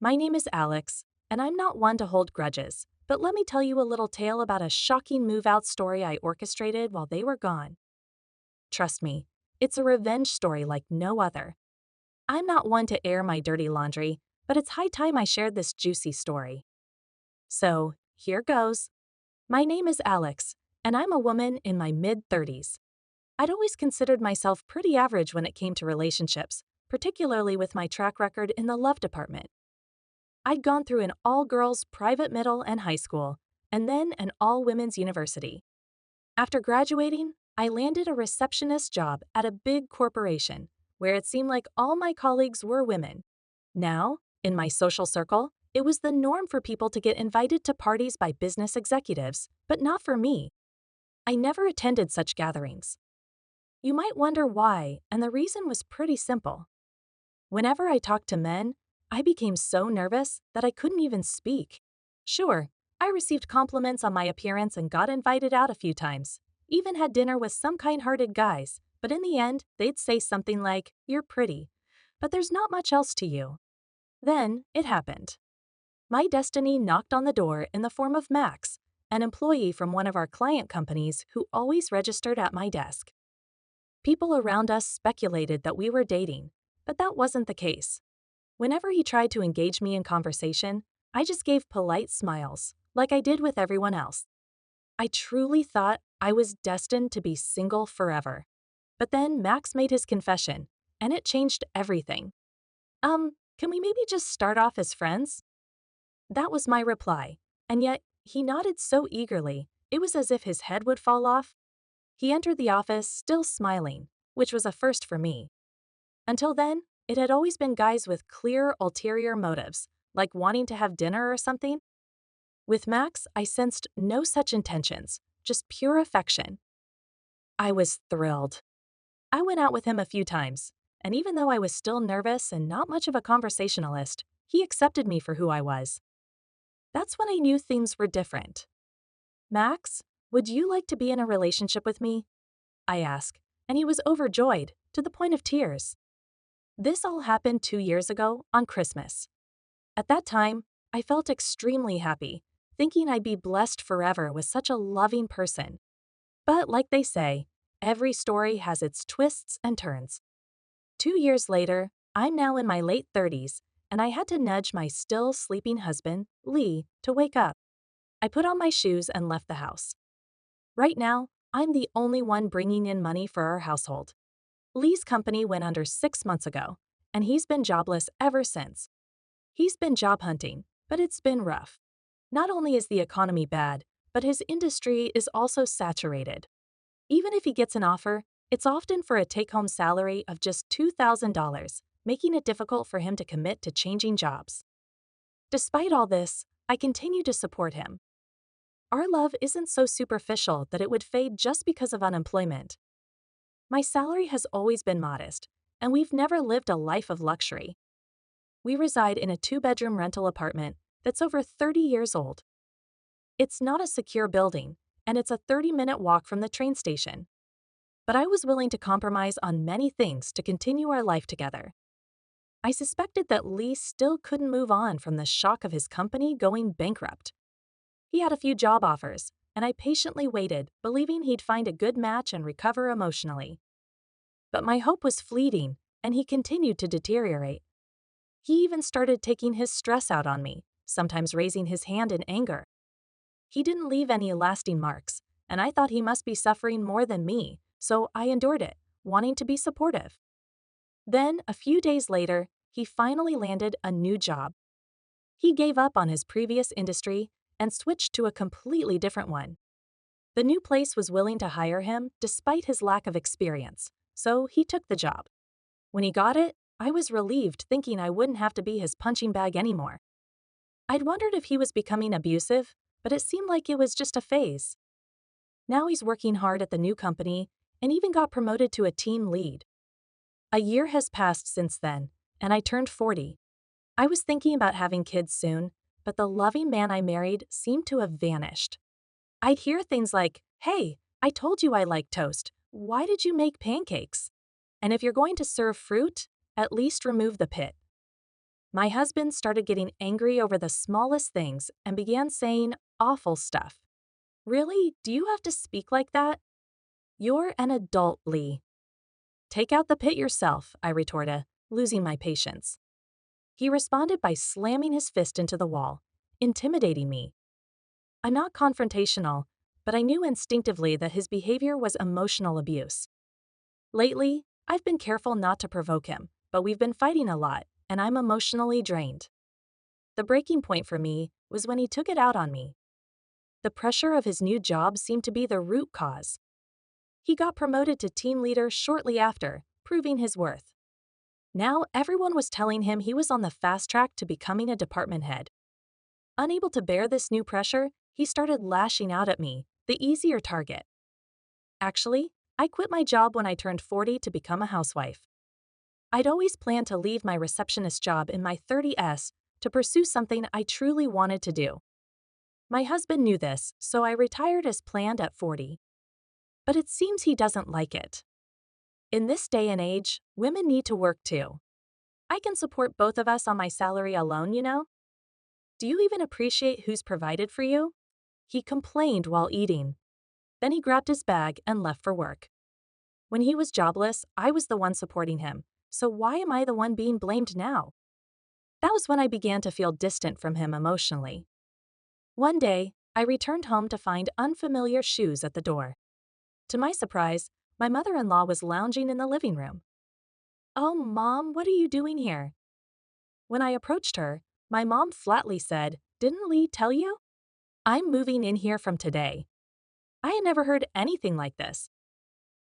My name is Alex, and I'm not one to hold grudges, but let me tell you a little tale about a shocking move-out story I orchestrated while they were gone. Trust me, it's a revenge story like no other. I'm not one to air my dirty laundry, but it's high time I shared this juicy story. So, here goes. My name is Alex, and I'm a woman in my mid-30s. I'd always considered myself pretty average when it came to relationships, particularly with my track record in the love department. I'd gone through an all-girls private middle and high school, and then an all-women's university. After graduating, I landed a receptionist job at a big corporation, where it seemed like all my colleagues were women. Now, in my social circle, it was the norm for people to get invited to parties by business executives, but not for me. I never attended such gatherings. You might wonder why, and the reason was pretty simple. Whenever I talked to men, I became so nervous that I couldn't even speak. Sure, I received compliments on my appearance and got invited out a few times, even had dinner with some kind-hearted guys, but in the end, they'd say something like, "You're pretty, but there's not much else to you." Then, it happened. My destiny knocked on the door in the form of Max, an employee from one of our client companies who always registered at my desk. People around us speculated that we were dating, but that wasn't the case. Whenever he tried to engage me in conversation, I just gave polite smiles, like I did with everyone else. I truly thought I was destined to be single forever. But then Max made his confession, and it changed everything. Can we maybe just start off as friends? That was my reply, and yet he nodded so eagerly, it was as if his head would fall off. He entered the office still smiling, which was a first for me. Until then, it had always been guys with clear ulterior motives, like wanting to have dinner or something. With Max, I sensed no such intentions, just pure affection. I was thrilled. I went out with him a few times, and even though I was still nervous and not much of a conversationalist, he accepted me for who I was. That's when I knew things were different. "Max, would you like to be in a relationship with me?" I asked, and he was overjoyed, to the point of tears. This all happened 2 years ago on Christmas. At that time, I felt extremely happy, thinking I'd be blessed forever with such a loving person. But like they say, every story has its twists and turns. 2 years later, I'm now in my late 30s, and I had to nudge my still sleeping husband, Lee, to wake up. I put on my shoes and left the house. Right now, I'm the only one bringing in money for our household. Lee's company went under 6 months ago, and he's been jobless ever since. He's been job hunting, but it's been rough. Not only is the economy bad, but his industry is also saturated. Even if he gets an offer, it's often for a take-home salary of just $2,000, making it difficult for him to commit to changing jobs. Despite all this, I continue to support him. Our love isn't so superficial that it would fade just because of unemployment. My salary has always been modest, and we've never lived a life of luxury. We reside in a 2-bedroom rental apartment that's over 30 years old. It's not a secure building, and it's a 30-minute walk from the train station. But I was willing to compromise on many things to continue our life together. I suspected that Lee still couldn't move on from the shock of his company going bankrupt. He had a few job offers, and I patiently waited, believing he'd find a good match and recover emotionally. But my hope was fleeting, and he continued to deteriorate. He even started taking his stress out on me, sometimes raising his hand in anger. He didn't leave any lasting marks, and I thought he must be suffering more than me, so I endured it, wanting to be supportive. Then, a few days later, he finally landed a new job. He gave up on his previous industry and switched to a completely different one. The new place was willing to hire him despite his lack of experience, so he took the job. When he got it, I was relieved, thinking I wouldn't have to be his punching bag anymore. I'd wondered if he was becoming abusive, but it seemed like it was just a phase. Now he's working hard at the new company and even got promoted to a team lead. A year has passed since then, and I turned 40. I was thinking about having kids soon, but the loving man I married seemed to have vanished. I'd hear things like, "Hey, I told you I like toast. Why did you make pancakes? And if you're going to serve fruit, at least remove the pit." My husband started getting angry over the smallest things and began saying awful stuff. Really? Do you have to speak like that? You're an adult, Lee. Take out the pit yourself, I retorted, losing my patience. He responded by slamming his fist into the wall, intimidating me. I'm not confrontational, but I knew instinctively that his behavior was emotional abuse. Lately, I've been careful not to provoke him, but we've been fighting a lot, and I'm emotionally drained. The breaking point for me was when he took it out on me. The pressure of his new job seemed to be the root cause. He got promoted to team leader shortly after, proving his worth. Now everyone was telling him he was on the fast track to becoming a department head. Unable to bear this new pressure, he started lashing out at me, the easier target. Actually, I quit my job when I turned 40 to become a housewife. I'd always planned to leave my receptionist job in my 30s to pursue something I truly wanted to do. My husband knew this, so I retired as planned at 40. But it seems he doesn't like it. In this day and age, women need to work too. I can support both of us on my salary alone, you know? Do you even appreciate who's provided for you? He complained while eating. Then he grabbed his bag and left for work. When he was jobless, I was the one supporting him, so why am I the one being blamed now? That was when I began to feel distant from him emotionally. One day, I returned home to find unfamiliar shoes at the door. To my surprise, my mother-in-law was lounging in the living room. "Oh, Mom, what are you doing here?" When I approached her, my mom flatly said, "Didn't Lee tell you? I'm moving in here from today." I had never heard anything like this.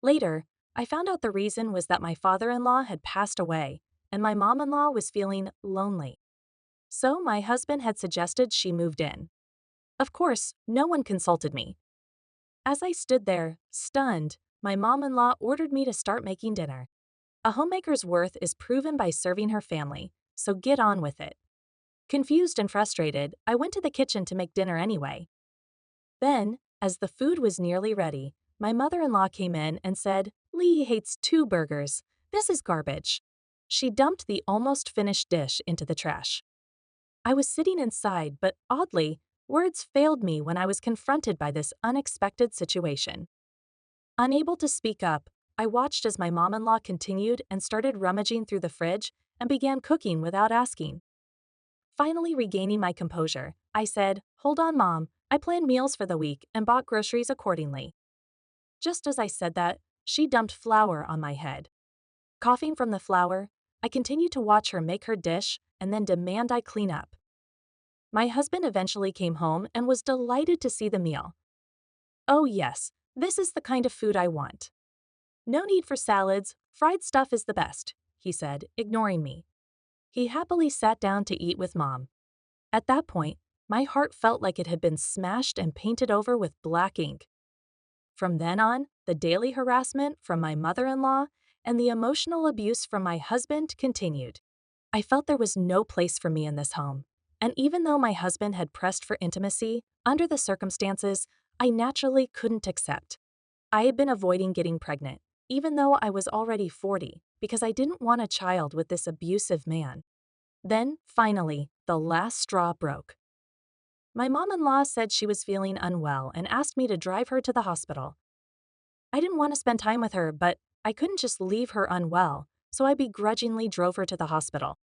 Later, I found out the reason was that my father-in-law had passed away, and my mom-in-law was feeling lonely. So my husband had suggested she moved in. Of course, no one consulted me. As I stood there, stunned, my mom-in-law ordered me to start making dinner. A homemaker's worth is proven by serving her family, so get on with it. Confused and frustrated, I went to the kitchen to make dinner anyway. Then, as the food was nearly ready, my mother-in-law came in and said, "Lee hates 2 burgers. This is garbage." She dumped the almost finished dish into the trash. I was sitting inside, but oddly, words failed me when I was confronted by this unexpected situation. Unable to speak up, I watched as my mom-in-law continued and started rummaging through the fridge and began cooking without asking. Finally regaining my composure, I said, "Hold on, Mom. I planned meals for the week and bought groceries accordingly." Just as I said that, she dumped flour on my head. Coughing from the flour, I continued to watch her make her dish and then demand I clean up. My husband eventually came home and was delighted to see the meal. "Oh yes, this is the kind of food I want. No need for salads, fried stuff is the best," he said, ignoring me. He happily sat down to eat with Mom. At that point, my heart felt like it had been smashed and painted over with black ink. From then on, the daily harassment from my mother-in-law and the emotional abuse from my husband continued. I felt there was no place for me in this home, and even though my husband had pressed for intimacy, under the circumstances, I naturally couldn't accept. I had been avoiding getting pregnant, even though I was already 40, because I didn't want a child with this abusive man. Then, finally, the last straw broke. My mom-in-law said she was feeling unwell and asked me to drive her to the hospital. I didn't want to spend time with her, but I couldn't just leave her unwell, so I begrudgingly drove her to the hospital.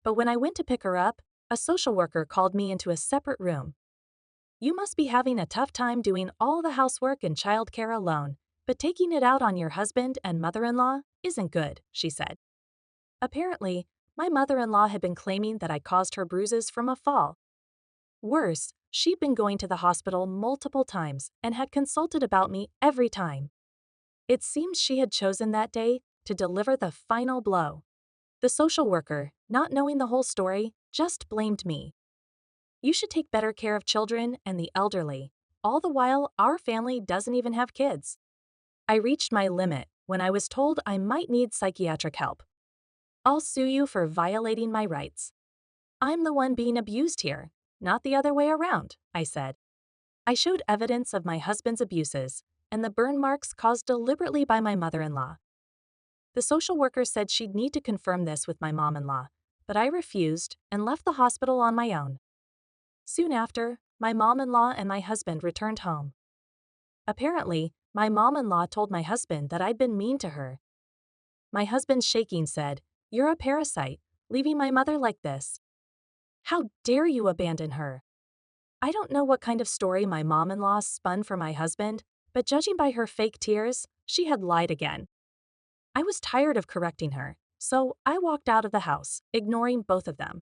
But when I went to pick her up, a social worker called me into a separate room. "You must be having a tough time doing all the housework and childcare alone, but taking it out on your husband and mother-in-law isn't good," she said. Apparently, my mother-in-law had been claiming that I caused her bruises from a fall. Worse, she'd been going to the hospital multiple times and had consulted about me every time. It seems she had chosen that day to deliver the final blow. The social worker, not knowing the whole story, just blamed me. "You should take better care of children and the elderly. All the while, our family doesn't even have kids." I reached my limit when I was told I might need psychiatric help. "I'll sue you for violating my rights. I'm the one being abused here, not the other way around," I said. I showed evidence of my husband's abuses and the burn marks caused deliberately by my mother-in-law. The social worker said she'd need to confirm this with my mom-in-law, but I refused and left the hospital on my own. Soon after, my mom-in-law and my husband returned home. Apparently, my mom-in-law told my husband that I'd been mean to her. My husband, shaking, said, "You're a parasite, leaving my mother like this. How dare you abandon her?" I don't know what kind of story my mom-in-law spun for my husband, but judging by her fake tears, she had lied again. I was tired of correcting her, so I walked out of the house, ignoring both of them.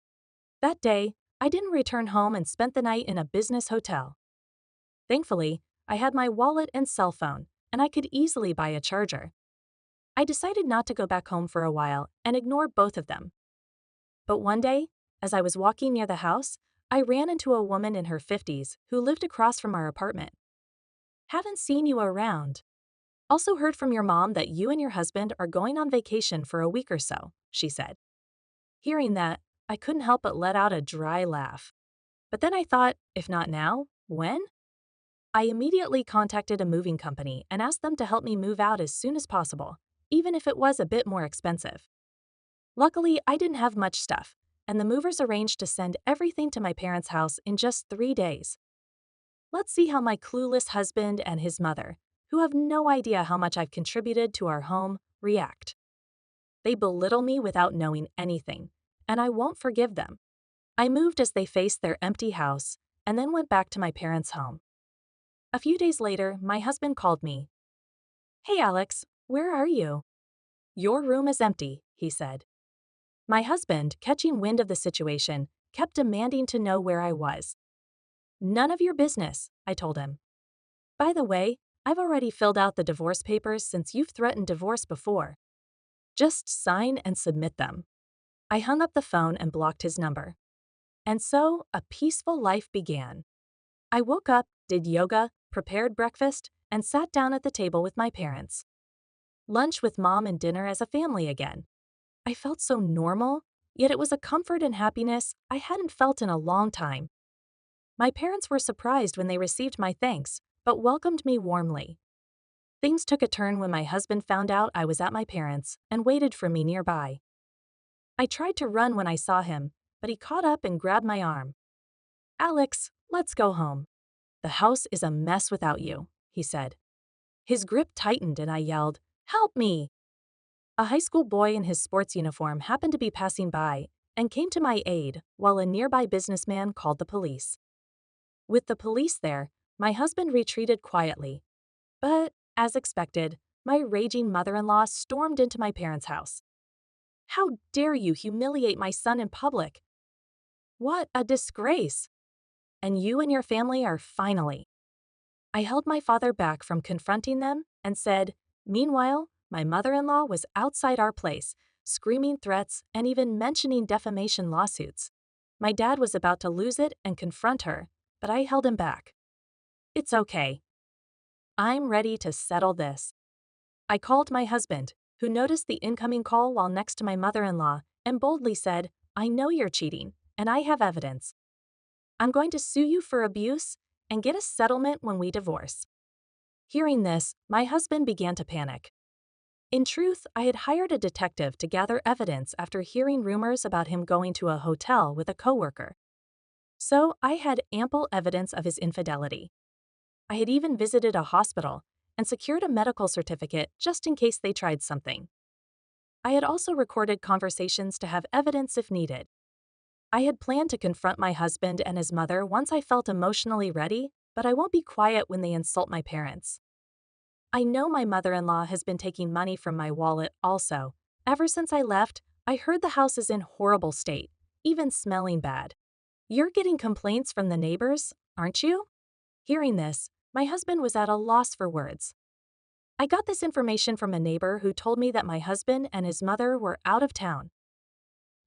That day, I didn't return home and spent the night in a business hotel. Thankfully, I had my wallet and cell phone, and I could easily buy a charger. I decided not to go back home for a while and ignore both of them. But one day, as I was walking near the house, I ran into a woman in her 50s who lived across from our apartment. "Haven't seen you around. Also heard from your mom that you and your husband are going on vacation for a week or so," she said. Hearing that, I couldn't help but let out a dry laugh. But then I thought, if not now, when? I immediately contacted a moving company and asked them to help me move out as soon as possible, even if it was a bit more expensive. Luckily, I didn't have much stuff, and the movers arranged to send everything to my parents' house in just 3 days. Let's see how my clueless husband and his mother, who have no idea how much I've contributed to our home, react. They belittle me without knowing anything, and I won't forgive them. I moved as they faced their empty house, and then went back to my parents' home. A few days later, my husband called me. "Hey Alex, where are you?" "Your room is empty," he said. My husband, catching wind of the situation, kept demanding to know where I was. "None of your business," I told him. "By the way, I've already filled out the divorce papers since you've threatened divorce before. Just sign and submit them." I hung up the phone and blocked his number. And so, a peaceful life began. I woke up, did yoga, prepared breakfast, and sat down at the table with my parents. Lunch with mom and dinner as a family again. I felt so normal, yet it was a comfort and happiness I hadn't felt in a long time. My parents were surprised when they received my thanks, but welcomed me warmly. Things took a turn when my husband found out I was at my parents' and waited for me nearby. I tried to run when I saw him, but he caught up and grabbed my arm. "Alex, let's go home. The house is a mess without you," he said. His grip tightened and I yelled, "Help me!" A high school boy in his sports uniform happened to be passing by and came to my aid while a nearby businessman called the police. With the police there, my husband retreated quietly. But, as expected, my raging mother-in-law stormed into my parents' house. "How dare you humiliate my son in public? What a disgrace! And you and your family are finally." I held my father back from confronting them and said, "Meanwhile, my mother-in-law was outside our place, screaming threats and even mentioning defamation lawsuits. My dad was about to lose it and confront her, but I held him back. It's okay. I'm ready to settle this." I called my husband, who noticed the incoming call while next to my mother-in-law, and boldly said, "I know you're cheating, and I have evidence. I'm going to sue you for abuse and get a settlement when we divorce." Hearing this, my husband began to panic. In truth, I had hired a detective to gather evidence after hearing rumors about him going to a hotel with a coworker. So I had ample evidence of his infidelity. I had even visited a hospital and secured a medical certificate just in case they tried something. I had also recorded conversations to have evidence if needed. I had planned to confront my husband and his mother once I felt emotionally ready, but I won't be quiet when they insult my parents. I know my mother-in-law has been taking money from my wallet also. Ever since I left, I heard the house is in horrible state, even smelling bad. "You're getting complaints from the neighbors, aren't you?" Hearing this, my husband was at a loss for words. I got this information from a neighbor who told me that my husband and his mother were out of town.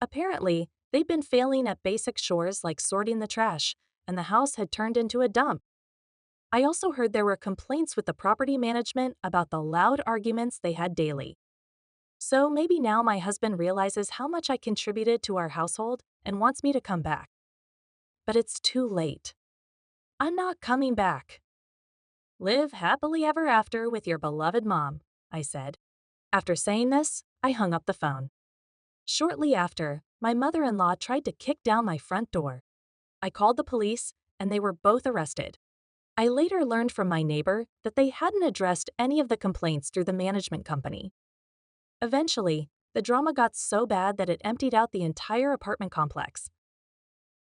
Apparently, they'd been failing at basic chores like sorting the trash, and the house had turned into a dump. I also heard there were complaints with the property management about the loud arguments they had daily. So maybe now my husband realizes how much I contributed to our household and wants me to come back. But it's too late. I'm not coming back. "Live happily ever after with your beloved mom," I said. After saying this, I hung up the phone. Shortly after, my mother-in-law tried to kick down my front door. I called the police, and they were both arrested. I later learned from my neighbor that they hadn't addressed any of the complaints through the management company. Eventually, the drama got so bad that it emptied out the entire apartment complex.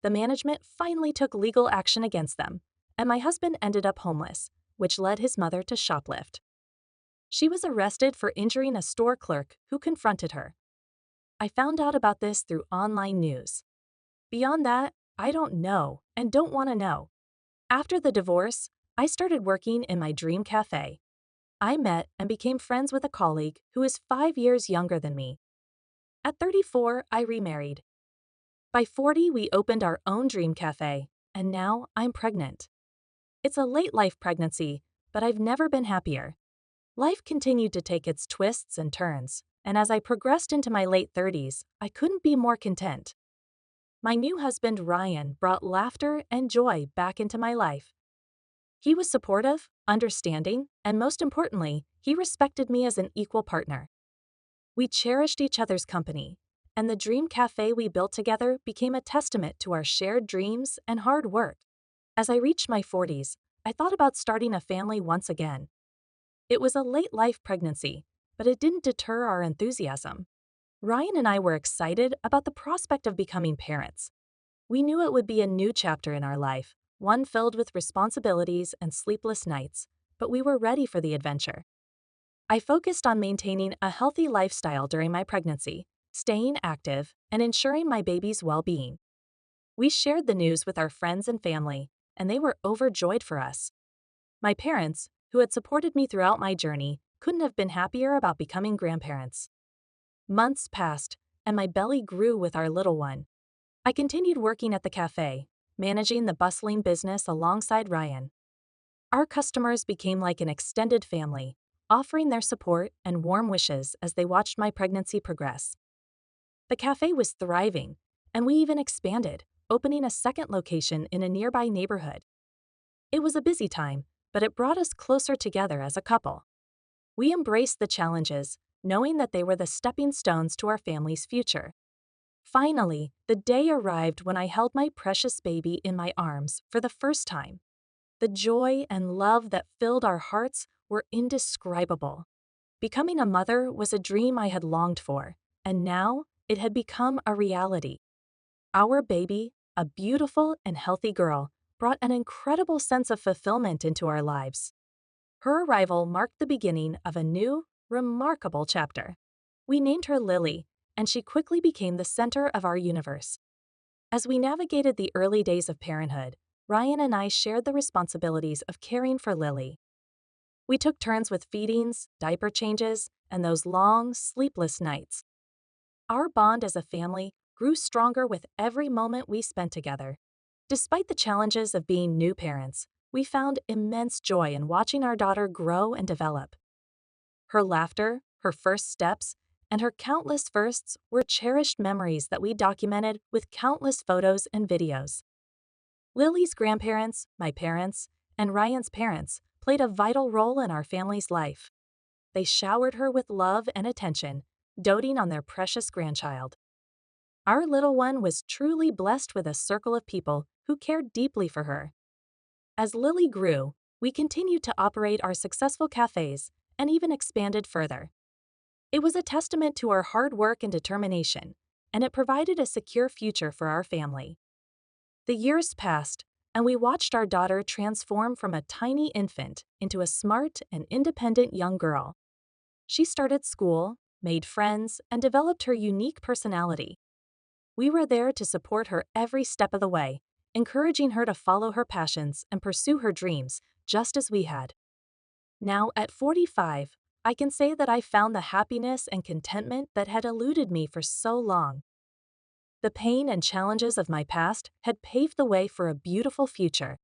The management finally took legal action against them, and my husband ended up homeless, which led his mother to shoplift. She was arrested for injuring a store clerk who confronted her. I found out about this through online news. Beyond that, I don't know and don't want to know. After the divorce, I started working in my dream cafe. I met and became friends with a colleague who is 5 years younger than me. At 34, I remarried. By 40, we opened our own dream cafe, and now I'm pregnant. It's a late-life pregnancy, but I've never been happier. Life continued to take its twists and turns, and as I progressed into my late 30s, I couldn't be more content. My new husband, Ryan, brought laughter and joy back into my life. He was supportive, understanding, and most importantly, he respected me as an equal partner. We cherished each other's company, and the dream cafe we built together became a testament to our shared dreams and hard work. As I reached my 40s, I thought about starting a family once again. It was a late-life pregnancy, but it didn't deter our enthusiasm. Ryan and I were excited about the prospect of becoming parents. We knew it would be a new chapter in our life, one filled with responsibilities and sleepless nights, but we were ready for the adventure. I focused on maintaining a healthy lifestyle during my pregnancy, staying active, and ensuring my baby's well-being. We shared the news with our friends and family, and they were overjoyed for us. My parents, who had supported me throughout my journey, couldn't have been happier about becoming grandparents. Months passed, and my belly grew with our little one. I continued working at the cafe, managing the bustling business alongside Ryan. Our customers became like an extended family, offering their support and warm wishes as they watched my pregnancy progress. The cafe was thriving, and we even expanded, opening a second location in a nearby neighborhood. It was a busy time, but it brought us closer together as a couple. We embraced the challenges, knowing that they were the stepping stones to our family's future. Finally, the day arrived when I held my precious baby in my arms for the first time. The joy and love that filled our hearts were indescribable. Becoming a mother was a dream I had longed for, and now it had become a reality. Our baby, a beautiful and healthy girl, brought an incredible sense of fulfillment into our lives. Her arrival marked the beginning of a new, remarkable chapter. We named her Lily, and she quickly became the center of our universe. As we navigated the early days of parenthood, Ryan and I shared the responsibilities of caring for Lily. We took turns with feedings, diaper changes, and those long, sleepless nights. Our bond as a family grew stronger with every moment we spent together. Despite the challenges of being new parents, we found immense joy in watching our daughter grow and develop. Her laughter, her first steps, and her countless firsts were cherished memories that we documented with countless photos and videos. Lily's grandparents, my parents, and Ryan's parents played a vital role in our family's life. They showered her with love and attention, doting on their precious grandchild. Our little one was truly blessed with a circle of people who cared deeply for her. As Lily grew, we continued to operate our successful cafes and even expanded further. It was a testament to our hard work and determination, and it provided a secure future for our family. The years passed, and we watched our daughter transform from a tiny infant into a smart and independent young girl. She started school, made friends, and developed her unique personality. We were there to support her every step of the way, encouraging her to follow her passions and pursue her dreams, just as we had. Now, at 45, I can say that I found the happiness and contentment that had eluded me for so long. The pain and challenges of my past had paved the way for a beautiful future.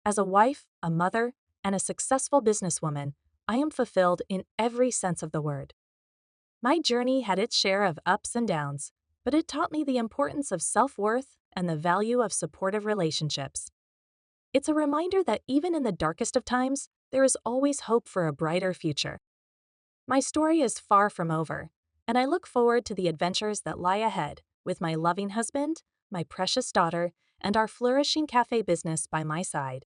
As a wife, a mother, and a successful businesswoman, I am fulfilled in every sense of the word. My journey had its share of ups and downs, but it taught me the importance of self-worth and the value of supportive relationships. It's a reminder that even in the darkest of times, there is always hope for a brighter future. My story is far from over, and I look forward to the adventures that lie ahead, with my loving husband, my precious daughter, and our flourishing cafe business by my side.